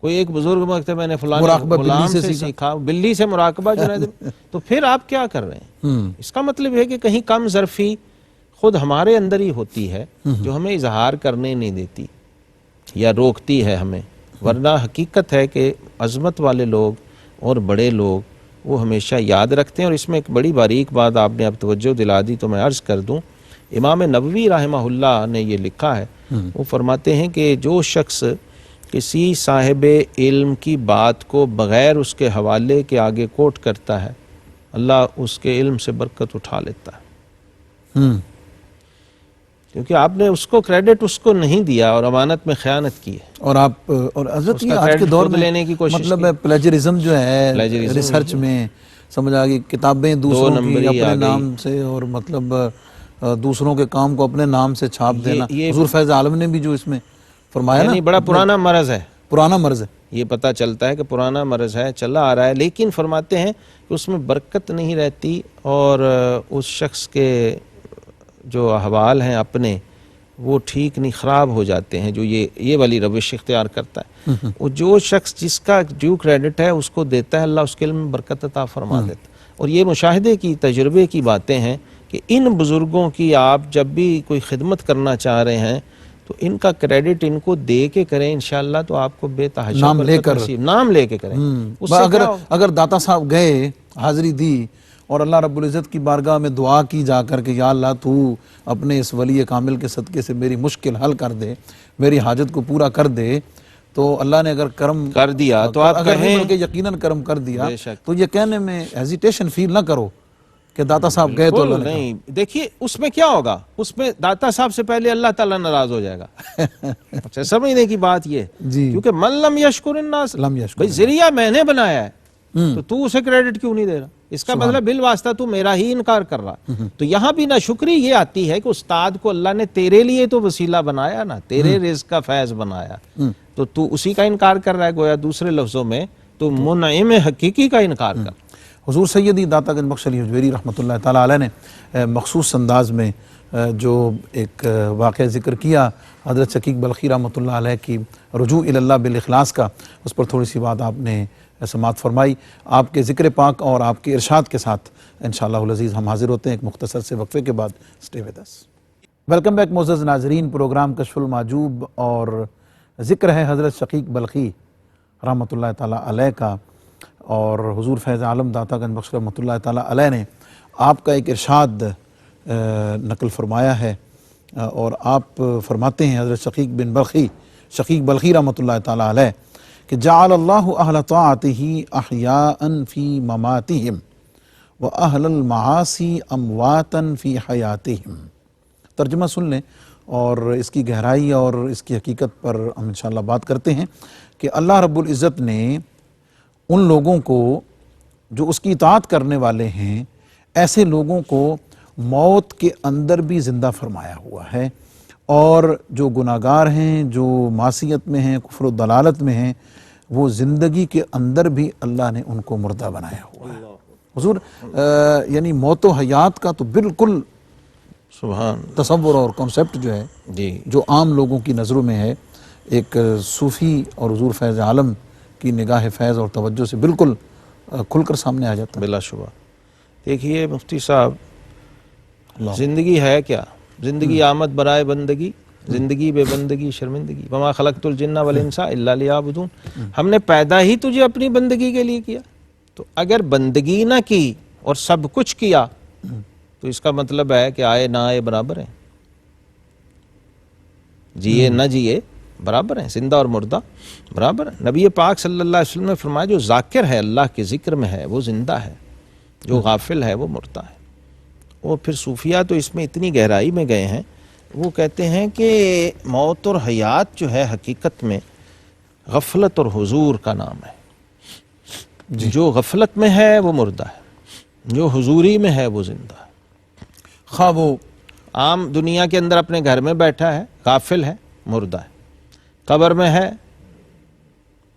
کوئی ایک بزرگ مکتب میں نے فلاں غلام سے سیکھا، بلی سے مراقبہ جنید. تو پھر آپ کیا کر رہے ہیں؟ اس کا مطلب ہے کہ کہیں کم ظرفی خود ہمارے اندر ہی ہوتی ہے جو ہمیں اظہار کرنے نہیں دیتی یا روکتی ہے ہمیں. ورنہ حقیقت ہے کہ عظمت والے لوگ اور بڑے لوگ وہ ہمیشہ یاد رکھتے ہیں. اور اس میں ایک بڑی باریک بات آپ نے اب توجہ دلا دی تو میں عرض کر دوں. امام نووی رحمہ اللہ نے یہ لکھا ہے، وہ فرماتے ہیں کہ جو شخص کسی صاحب علم کی بات کو بغیر اس کے حوالے کے آگے کوٹ کرتا ہے اللہ اس کے علم سے برکت اٹھا لیتا ہے. کیونکہ آپ نے اس کو کریڈٹ اس کو نہیں دیا اور امانت میں خیانت کی ہے. اور آپ اور حضرت یہ آج کے دور میں لینے کی کوشش مطلب پلیجرزم جو ہے ریسرچ میں سمجھ آ گئی، کتابیں دوسروں کی اپنے نام سے اور مطلب دوسروں کے کام کو اپنے نام سے چھاپ دینا. حضور فیض عالم نے بھی جو اس میں فرمایا نا، بڑا پرانا مرض ہے، پرانا مرض ہے. یہ پتہ چلتا ہے کہ پرانا مرض ہے، چلا آ رہا ہے، لیکن فرماتے ہیں کہ اس میں برکت نہیں رہتی اور اس شخص کے جو احوال ہیں اپنے وہ ٹھیک نہیں، خراب ہو جاتے ہیں جو یہ والی روش اختیار کرتا ہے. وہ جو شخص جس کا ڈیو کریڈٹ ہے اس کو دیتا ہے اللہ اس کے علم میں برکت عطا فرما دیتا. اور یہ مشاہدے کی تجربے کی باتیں ہیں کہ ان بزرگوں کی آپ جب بھی کوئی خدمت کرنا چاہ رہے ہیں تو ان کا کریڈٹ ان کو دے کے کریں انشاءاللہ، تو آپ کو بے تحاشا نام لے کے کریں. اگر داتا صاحب گئے حاضری دی اور اللہ رب العزت کی بارگاہ میں دعا کی جا کر کہ یا اللہ تو اپنے اس ولی کامل کے صدقے سے میری مشکل حل کر دے، میری حاجت کو پورا کر دے، تو اللہ نے اگر کرم کر دیا تو آپ اگر یقیناً کرم کر دیا تو یہ کہنے میں ہیزیٹیشن فیل نہ کرو کہ داتا صاحب گئے تو اللہ نے نہیں، دیکھیے اس میں کیا ہوگا، اس میں داتا صاحب سے پہلے اللہ تعالیٰ ناراض ہو جائے گا۔ اچھا، سمجھنے کی بات یہ جی، کیونکہ من لم یشکر الناس، لم یشکر بھئی ذریعہ میں نے بنایا ہے تو اسے کریڈٹ کیوں نہیں دے رہا؟ اس کا مطلب بالواسطہ تو میرا ہی انکار کر رہا۔ تو یہاں بھی ناشکری یہ آتی ہے کہ استاد کو اللہ نے تیرے لیے تو وسیلہ بنایا نا، تیرے رزق کا فیض بنایا، تو اسی کا انکار کر رہا ہے، گویا دوسرے لفظوں میں تو منعم حقیقی کا انکار کر۔ حضور سیدی داتا گنج بخش علی حجویری رحمۃ اللہ تعالیٰ علیہ نے مخصوص انداز میں جو ایک واقعہ ذکر کیا حضرت شقیق بلخی رحمۃ اللہ علیہ کی رجوع الی اللہ بالاخلاص کا، اس پر تھوڑی سی بات آپ نے سماعت فرمائی۔ آپ کے ذکر پاک اور آپ کے ارشاد کے ساتھ انشاءاللہ العزیز ہم حاضر ہوتے ہیں ایک مختصر سے وقفے کے بعد۔ Stay with us. Welcome back معزز ناظرین، پروگرام کشف المحجوب اور ذکر ہے حضرت شقیق بلخی رحمۃ اللہ تعالیٰ علیہ کا، اور حضور فیض عالم داتا گنج بخش رحمۃ اللہ تعالیٰ علیہ نے آپ کا ایک ارشاد نقل فرمایا ہے، اور آپ فرماتے ہیں حضرت شقیق بلخی رحمۃ اللہ تعالیٰ علیہ کہ جعل اللہ اہل طاعتہ احیاء فی مماتہم و اہل المعاصی امواتا فی حیاتہم۔ ترجمہ سن لیں اور اس کی گہرائی اور اس کی حقیقت پر ہم انشاءاللہ بات کرتے ہیں کہ اللہ رب العزت نے ان لوگوں کو جو اس کی اطاعت کرنے والے ہیں، ایسے لوگوں کو موت کے اندر بھی زندہ فرمایا ہوا ہے، اور جو گناہگار ہیں، جو معصیت میں ہیں، کفر و دلالت میں ہیں، وہ زندگی کے اندر بھی اللہ نے ان کو مردہ بنایا ہوا ہے۔ حضور یعنی موت و حیات کا تو بالکل سبحان تصور اور کانسیپٹ جو ہے جی، جو عام لوگوں کی نظروں میں ہے، ایک صوفی اور حضور فیض عالم کی نگاہ فیض اور توجہ سے بالکل کھل کر سامنے آ جاتا ہے۔ بلا شبہ۔ دیکھیے مفتی صاحب، زندگی ہے کیا؟ زندگی آمد برائے بندگی، زندگی بے بندگی شرمندگی، وما خلقت الجن والانس الا لیعبدون۔ ہم نے پیدا ہی تجھے اپنی بندگی کے لیے کیا، تو اگر بندگی نہ کی اور سب کچھ کیا تو اس کا مطلب ہے کہ آئے نہ آئے برابر ہیں، جیے نہ جیے برابر ہیں، زندہ اور مردہ برابر ہیں۔ نبی پاک صلی اللہ علیہ وسلم نے فرمایا جو ذاکر ہے اللہ کے ذکر میں ہے وہ زندہ ہے، جو غافل ہے وہ مردہ ہے۔ اور پھر صوفیہ تو اس میں اتنی گہرائی میں گئے ہیں، وہ کہتے ہیں کہ موت اور حیات جو ہے حقیقت میں غفلت اور حضور کا نام ہے۔ جو غفلت میں ہے وہ مردہ ہے، جو حضوری میں ہے وہ زندہ ہے۔ خواہ وہ عام دنیا کے اندر اپنے گھر میں بیٹھا ہے، غافل ہے، مردہ ہے، قبر میں ہے،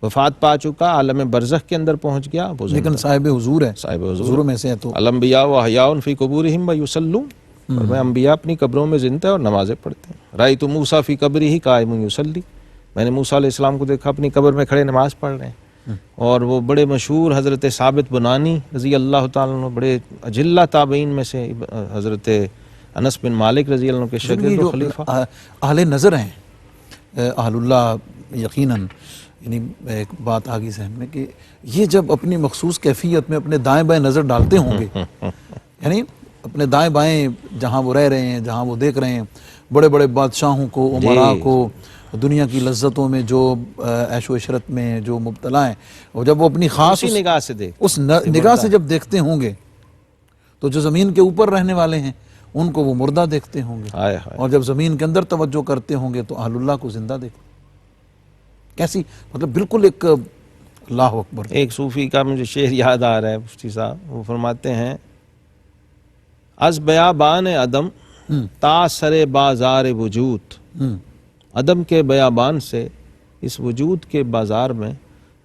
وفات پا چکا، عالم برزخ کے اندر پہنچ گیا، وہ زندہ لیکن صاحب حضور ہے، صاحب حضور حضوروں میں سے ہے۔ تو الانبیاء واحیاء فی قبورہم ویصلون، اور میں انبیاء اپنی قبروں میں زندہ اور نمازیں پڑھتے ہیں۔ رأیت موسیٰ فی قبرہ قائم یصلی، میں نے موسیٰ علیہ السلام کو دیکھا اپنی قبر میں کھڑے نماز پڑھ رہے ہیں۔ اور وہ بڑے مشہور حضرت ثابت بنانی رضی اللہ تعالیٰ عنہ، بڑے اجلہ تابعین میں سے، حضرت انس بن مالک رضی اللہ عنہ کے شاگرد و خلیفہ، اہل نظر ہیں، اہل اللہ یقیناً۔ یعنی ایک بات آگی ذہن میں کہ یہ جب اپنی مخصوص کیفیت میں اپنے دائیں بائیں نظر ڈالتے ہوں گے، یعنی اپنے دائیں بائیں جہاں وہ رہ رہے ہیں، جہاں وہ دیکھ رہے ہیں بڑے بڑے بادشاہوں کو، امراء کو، دنیا کی لذتوں میں جو عیش و عشرت میں جو مبتلا ہیں، اور جب وہ اپنی خاص اسی نگاہ سے دیکھ، اس نگاہ سے جب دیکھتے ہوں گے تو جو زمین کے اوپر رہنے والے ہیں ان کو وہ مردہ دیکھتے ہوں گے، ہائے ہائے، اور جب زمین کے اندر توجہ کرتے ہوں گے تو اہل اللہ کو زندہ دیکھتے۔ کیسی مطلب بالکل ایک اللہ اکبر۔ ایک صوفی کا مجھے شعر یاد آ رہا ہے مفتی صاحب، وہ فرماتے ہیں از بیابان عدم تا سر بازار وجود، عدم کے بیابان سے اس وجود کے بازار میں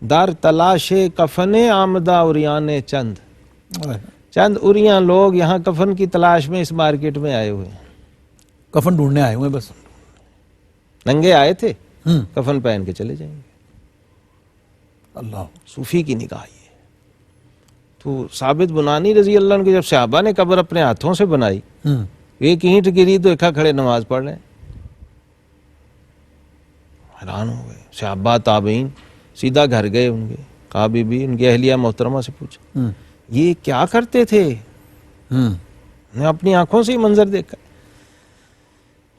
در تلاش کفن آمدہ عریان چند عریاں لوگ یہاں کفن کی تلاش میں اس مارکیٹ میں آئے ہوئے ہیں، کفن ڈھونڈنے آئے ہوئے، بس ننگے آئے تھے، کفن پہن کے چلے جائیں گے۔ اللہ، صوفی کی نگاہ یہ ہے۔ تو ثابت بنانی رضی اللہ عنہ کے جب صحابہ نے قبر اپنے ہاتھوں سے بنائی، ایک اینٹ گری تو ایکھا کھڑے نماز پڑھ رہے ہیں، حیران ہو گئے صحابہ تابعین، سیدھا گھر گئے ان کے، کہا بی بی، ان کی اہلیہ محترمہ سے پوچھا یہ کیا کرتے تھے؟ نے اپنی آنکھوں سے ہی منظر دیکھا،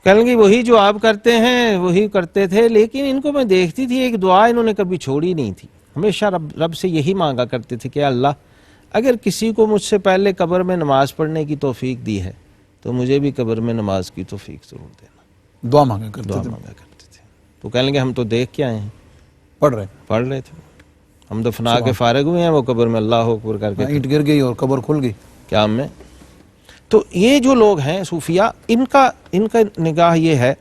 کہنے لگی وہی جو آپ کرتے ہیں وہی کرتے تھے، لیکن ان کو میں دیکھتی تھی ایک دعا انہوں نے کبھی چھوڑی نہیں تھی، ہمیشہ رب سے یہی مانگا کرتے تھے کہ اللہ اگر کسی کو مجھ سے پہلے قبر میں نماز پڑھنے کی توفیق دی ہے تو مجھے بھی قبر میں نماز کی توفیق ضرور دینا. دعا مانگا کرتے دعا تھے. مانگا کرتے تھے. تو کہنے لگے ہم تو دیکھ کے آئے ہیں, پڑھ رہے ہیں. پڑھ رہے تھے, ہم دفنا کے فارغ ہوئے ہیں, وہ قبر میں اللہ اکبر کر کے اینٹ گر گئی اور قبر کھل گئی. کیا میں. تو یہ جو لوگ ہیں صوفیہ, ان کا نگاہ یہ ہے,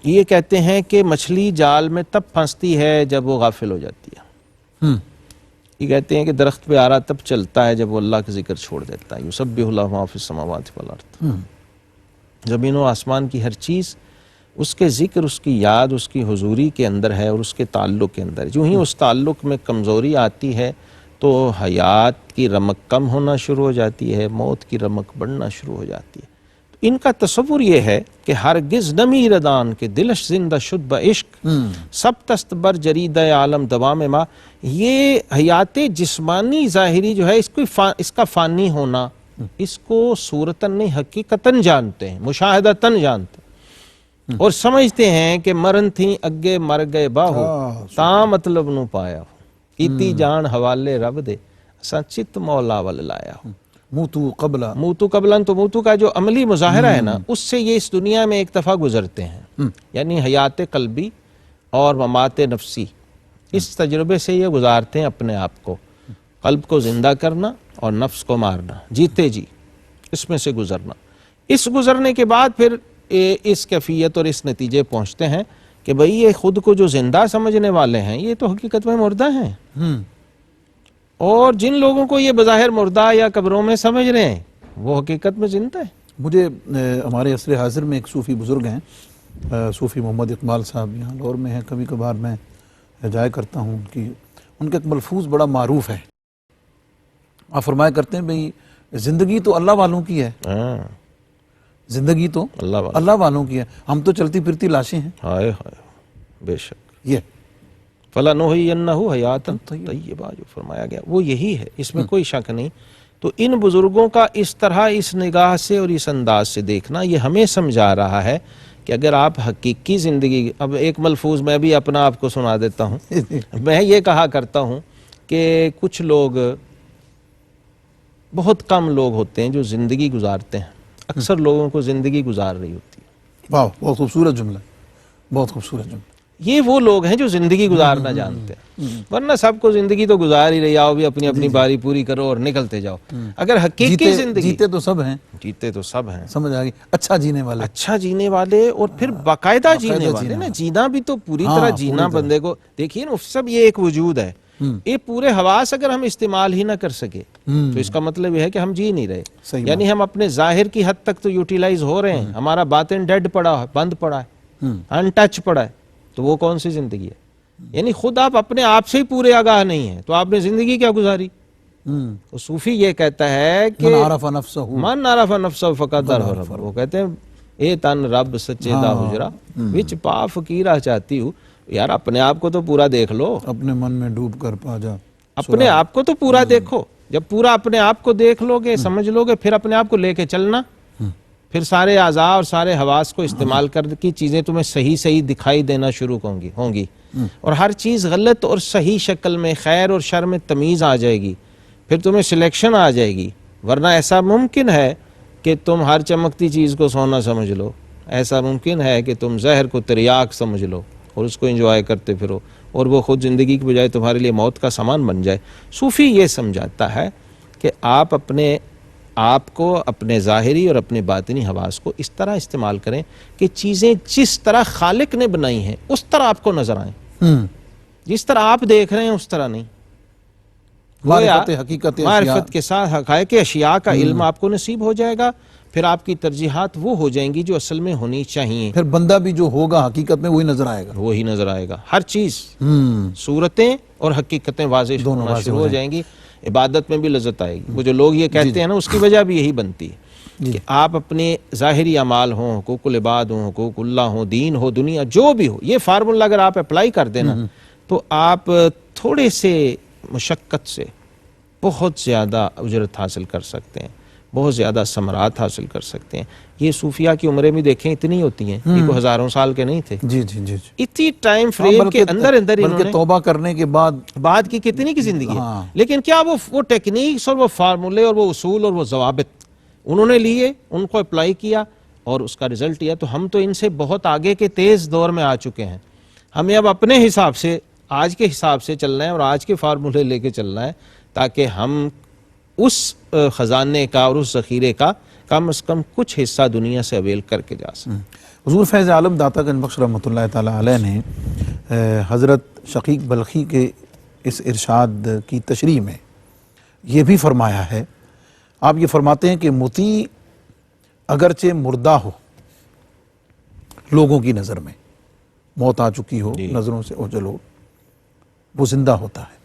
یہ کہتے ہیں کہ مچھلی جال میں تب پھنستی ہے جب وہ غافل ہو جاتی ہے. یہ کہتے ہیں کہ درخت پہ آرا تب چلتا ہے جب وہ اللہ کا ذکر چھوڑ دیتا ہے. یسبح له ما فی السماوات والارض. زمین و آسمان کی ہر چیز اس کے ذکر, اس کی یاد, اس کی حضوری کے اندر ہے اور اس کے تعلق کے اندر. جو ہی اس تعلق میں کمزوری آتی ہے تو حیات کی رمق کم ہونا شروع ہو جاتی ہے, موت کی رمق بڑھنا شروع ہو جاتی ہے. ان کا تصور یہ ہے کہ ہرگز نمی ردان کے دلش زندہ شد بعشق, سب تست بر جرید عالم دوام ما. یہ حیات جسمانی ظاہری جو ہے اس کا فانی ہونا, اس کو صورتاً نہیں حقیقتاً جانتے ہیں, مشاہدتاً جانتے ہیں اور سمجھتے ہیں کہ مرن تھیں اگے مر گئے باہو تا مطلب نو پایا ہو, کیتی جان حوالے رب دے اساں چت مولا ول لایا ہو. موتو قبلہ, موتو قبلن, تو موتو کا جو عملی مظاہرہ ہے نا, اس سے یہ اس دنیا میں ایک دفعہ گزرتے ہیں. یعنی حیات قلبی اور ممات نفسی, اس تجربے سے یہ گزارتے ہیں اپنے آپ کو. قلب کو زندہ کرنا اور نفس کو مارنا, جیتے جی اس میں سے گزرنا. اس گزرنے کے بعد پھر اس کیفیت اور اس نتیجے پہنچتے ہیں کہ بھئی یہ خود کو جو زندہ سمجھنے والے ہیں یہ تو حقیقت میں مردہ ہیں, اور جن لوگوں کو یہ بظاہر مردہ یا قبروں میں سمجھ رہے ہیں وہ حقیقت میں زندہ ہے. مجھے ہمارے عصر حاضر میں ایک صوفی بزرگ ہیں, صوفی محمد اقبال صاحب, یہاں لاہور میں ہیں, کبھی کبھار میں جایا کرتا ہوں. ان کا ایک ملفوظ بڑا معروف ہے. آپ فرمایا کرتے ہیں بھئی زندگی تو اللہ والوں کی ہے, زندگی تو اللہ والوں کی ہے, ہم تو چلتی پھرتی لاشیں ہیں. ہائے ہائے, بے شک. یہ فَلَنُحْيِيَنَّهُ حَيَاتً طَيِّبَةً جو فرمایا گیا وہ یہی ہے, اس میں کوئی شک نہیں. تو ان بزرگوں کا اس طرح اس نگاہ سے اور اس انداز سے دیکھنا یہ ہمیں سمجھا رہا ہے کہ اگر آپ حقیقی زندگی, اب ایک ملفوظ میں بھی اپنا آپ کو سنا دیتا ہوں. میں یہ کہا کرتا ہوں کہ کچھ لوگ, بہت کم لوگ ہوتے ہیں جو زندگی گزارتے ہیں, اکثر لوگوں کو زندگی گزار رہی ہوتی ہے. واہ, بہت خوبصورت جملہ, بہت خوبصورت جملہ. یہ وہ لوگ ہیں جو زندگی گزارنا جانتے ہیں, ورنہ سب کو زندگی تو گزار ہی رہی, آؤ بھی اپنی اپنی باری پوری کرو اور نکلتے جاؤ. اگر حقیقی زندگی, جیتے تو سب ہیں, جیتے تو سب ہیں, سمجھ آ گئی, اچھا جینے والے, اچھا جینے والے, اور پھر باقاعدہ جینے والے نا. جینا بھی تو پوری طرح جینا بندے کو, دیکھیے نا سب یہ ایک وجود ہے. یہ پورے حواس اگر ہم استعمال ہی نہ کر سکے تو اس کا مطلب یہ ہے کہ ہم جی نہیں رہے. یعنی ہم اپنے ظاہر کی حد تک تو یوٹیلائز ہو رہے ہیں, ہمارا باطن ڈیڈ پڑا ہے, بند پڑا ہے, ان ٹچ پڑا ہے, تو وہ کون سی زندگی ہے؟ یعنی خود آپ اپنے آپ سے ہی پورے آگاہ نہیں ہیں تو آپ نے زندگی کیا گزاری؟ تو صوفی یہ کہتا ہے کہ من عرف نفسہ فقط رب. وہ کہتے ہیں اے تن رب سچے دا حجرا وچ پا فقیرہ چاہتی ہوں. یار اپنے آپ کو تو پورا دیکھ لو, اپنے من میں ڈوب کر پا جا, اپنے آپ کو تو پورا دیکھو. جب پورا اپنے آپ کو دیکھ لو گے, سمجھ لو گے, پھر اپنے آپ کو لے کے چلنا, پھر سارے اعضاء اور سارے حواس کو استعمال کر کی چیزیں تمہیں صحیح صحیح دکھائی دینا شروع ہوں گی, اور ہر چیز غلط اور صحیح شکل میں, خیر اور شر میں تمیز آ جائے گی, پھر تمہیں سلیکشن آ جائے گی. ورنہ ایسا ممکن ہے کہ تم ہر چمکتی چیز کو سونا سمجھ لو, ایسا ممکن ہے کہ تم زہر کو تریاک سمجھ لو اور اس کو انجوائے کرتے پھرو, اور وہ خود زندگی کی بجائے تمہارے لیے موت کا سامان بن جائے. صوفی یہ سمجھاتا ہے کہ آپ اپنے آپ کو, اپنے ظاہری اور اپنے باطنی حواس کو اس طرح استعمال کریں کہ چیزیں جس طرح خالق نے بنائی ہیں اس طرح آپ کو نظر آئیں, جس طرح آپ دیکھ رہے ہیں اس طرح نہیں. معرفت کے ساتھ حقائق اشیاء کا علم آپ کو نصیب ہو جائے گا, پھر آپ کی ترجیحات وہ ہو جائیں گی جو اصل میں ہونی چاہیے. پھر بندہ بھی جو ہوگا حقیقت میں وہی نظر آئے گا, وہی نظر آئے گا. ہر چیز, صورتیں اور حقیقتیں واضح ہونا شروع ہو جائیں گی. عبادت میں بھی لذت آئے گی. وہ جو لوگ یہ کہتے ہیں نا, اس کی وجہ بھی یہی بنتی ہے کہ آپ اپنے ظاہری اعمال ہوں, حقوق العباد ہوں, حقوق اللہ ہوں, دین ہو, دنیا جو بھی ہو, یہ فارمولا اگر آپ اپلائی کر دینا تو آپ تھوڑے سے مشقت سے بہت زیادہ اجرت حاصل کر سکتے ہیں. بہت زیادہ ثمرات حاصل کر سکتے ہیں۔ یہ صوفیاء کی عمریں بھی دیکھیں اتنی ہوتی ہیں، یہ کوئی ہزاروں سال کے نہیں تھے، جی جی جی جی، اتنی ٹائم فریم کے اندر انہوں بلکہ نے توبہ کرنے کے بعد کی کتنی کی زندگی ہے، ہاں۔ لیکن کیا وہ ٹیکنیکس اور وہ فارمولے اور وہ اصول اور وہ ضوابط انہوں نے لیے، ان کو اپلائی کیا اور اس کا رزلٹ یہ، تو ہم تو ان سے بہت آگے کے تیز دور میں آ چکے ہیں۔ ہمیں اب اپنے حساب سے، آج کے حساب سے چلنا ہے اور آج کے فارمولے لے کے چلنا ہے، تاکہ ہم اس خزانے کا اور اس ذخیرے کا کم از کم کچھ حصہ دنیا سے اویل کر کے جا سکیں۔ حضور فیض عالم داتا گنج بخش رحمۃ اللہ تعالی علیہ نے حضرت شقیق بلخی کے اس ارشاد کی تشریح میں یہ بھی فرمایا ہے، آپ یہ فرماتے ہیں کہ مطیع اگرچہ مردہ ہو لوگوں کی نظر میں، موت آ چکی ہو نظروں سے اوجھل ہو، وہ زندہ ہوتا ہے،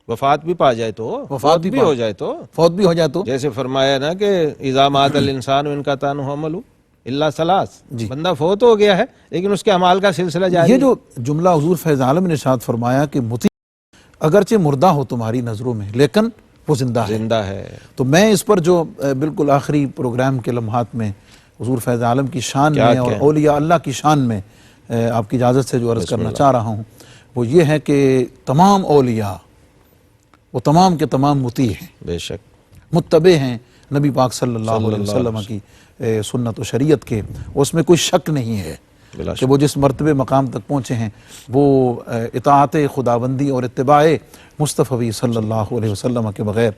وفات بھی پا جائے تو، وفات بھی ہو جائے تو، فوت بھی ہو جائے تو، جیسے فرمایا نا کہ اذا مات الانسان وانقطع عنہ عملہ الا ثلاث، بندہ فوت ہو گیا ہے لیکن اس کے اعمال کا سلسلہ جاری ہے۔ یہ جو جملہ حضور فیض عالم نے ارشاد فرمایا کہ مطیع اگرچہ مردہ ہو تمہاری نظروں میں لیکن وہ زندہ ہے، تو میں اس پر جو بالکل آخری پروگرام کے لمحات میں حضور فیض عالم کی شان میں اور اولیاء اللہ کی شان میں آپ کی اجازت سے جو عرض کرنا چاہ رہا ہوں وہ یہ ہے کہ تمام اولیاء وہ تمام کے تمام مطیع ہیں، بے شک متبع ہیں نبی پاک صلی اللہ علیہ وسلم کی سنت و شریعت کے، اس میں کوئی شک نہیں ہے کہ وہ جس مرتبے مقام تک پہنچے ہیں وہ اطاعت خداوندی اور اتباع مصطفی صلی اللہ علیہ وسلم کے بغیر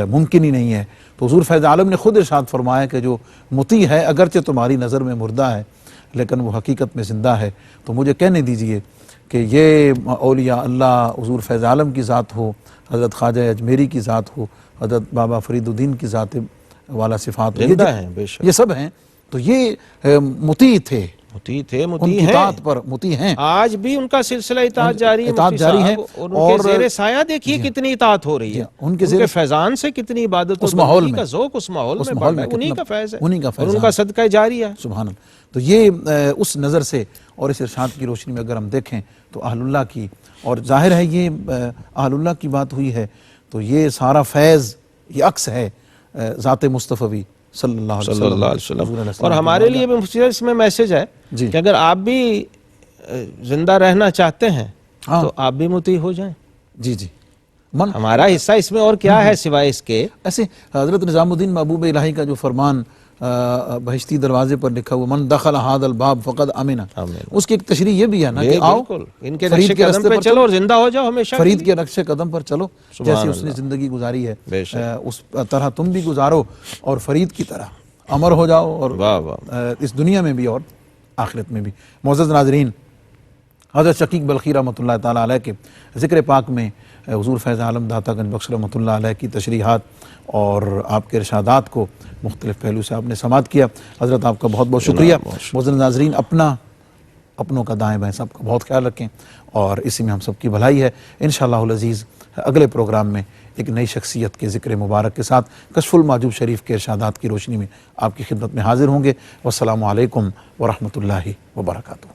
ممکن ہی نہیں ہے۔ تو حضور فیض عالم نے خود ارشاد فرمایا کہ جو مطیع ہے اگرچہ تمہاری نظر میں مردہ ہے لیکن وہ حقیقت میں زندہ ہے۔ تو مجھے کہنے دیجئے کہ یہ اولیاء اللہ حضور فیض عالم کی ذات ہو، حضرت خواجہ اجمیری کی ذات ہو، حضرت بابا فرید الدین کی ذات والا صفات ہو، زندہ ہیں بے شک، یہ سب ہیں، تو یہ مطیع تھے، مطیع تھے، ان مطیع کی ہیں، اطاعت پر مطیع ہیں، آج بھی ان کا سلسلہ اطاعت جاری ہے، اطاعت مفتی جاری ہے، صاحب، اور ان کے زیر سایہ دیکھیے کتنی اطاعت ہو رہی ہے، ان کے کے فیضان سے کتنی عبادت اس ماحول میں، کا ذوق اس ماحول میں بڑھ رہا ہے، انہی کا فیض ہے، انہی کا اور ان کا صدقہ جاری ہے۔ سبحان اللہ۔ تو یہ اس نظر سے اور اس ارشاد کی روشنی میں اگر ہم دیکھیں تو اہل اللہ کی، اور ظاہر ہے یہ اہل اللہ کی بات ہوئی ہے تو یہ سارا فیض یہ عکس ہے ذات مصطفی صلی اللہ علیہ وسلم۔ اور ہمارے لیے بھی مفتی اس میں میسج ہے کہ اگر آپ بھی زندہ رہنا چاہتے ہیں تو آپ بھی مطیع ہو جائیں۔ جی جی، ہمارا حصہ اس میں اور کیا ہے سوائے اس کے؟ ایسے حضرت نظام الدین محبوب الہی کا جو فرمان بہشتی دروازے پر لکھا ہوا من دخل هذا الباب فقد امن، اس کی ایک تشریح یہ بھی ہے نا کہ آؤ ان کے نقش قدم پہ چلو اور زندہ ہو جاؤ ہمیشہ، فرید کے نقش قدم پر چلو، جیسے اس نے زندگی گزاری ہے اس طرح تم بھی گزارو اور فرید کی طرح امر ہو جاؤ، اور اس دنیا میں بھی اور آخرت میں بھی۔ معزز ناظرین، حضرت شقیق بلخی رحمۃ اللہ تعالیٰ علیہ کے ذکر پاک میں حضور فیض عالم داتا گنج بخش رحمۃ اللہ علیہ کی تشریحات اور آپ کے ارشادات کو مختلف پہلو سے آپ نے سماعت کیا، حضرت آپ کا بہت بہت شکریہ۔ معزز ناظرین، اپنوں کا دائیں بائیں سب کا بہت خیال رکھیں اور اسی میں ہم سب کی بھلائی ہے۔ انشاءاللہ العزیز اگلے پروگرام میں ایک نئی شخصیت کے ذکر مبارک کے ساتھ کشف المحجوب شریف کے ارشادات کی روشنی میں آپ کی خدمت میں حاضر ہوں گے۔ والسلام علیکم ورحمۃ اللہ وبرکاتہ۔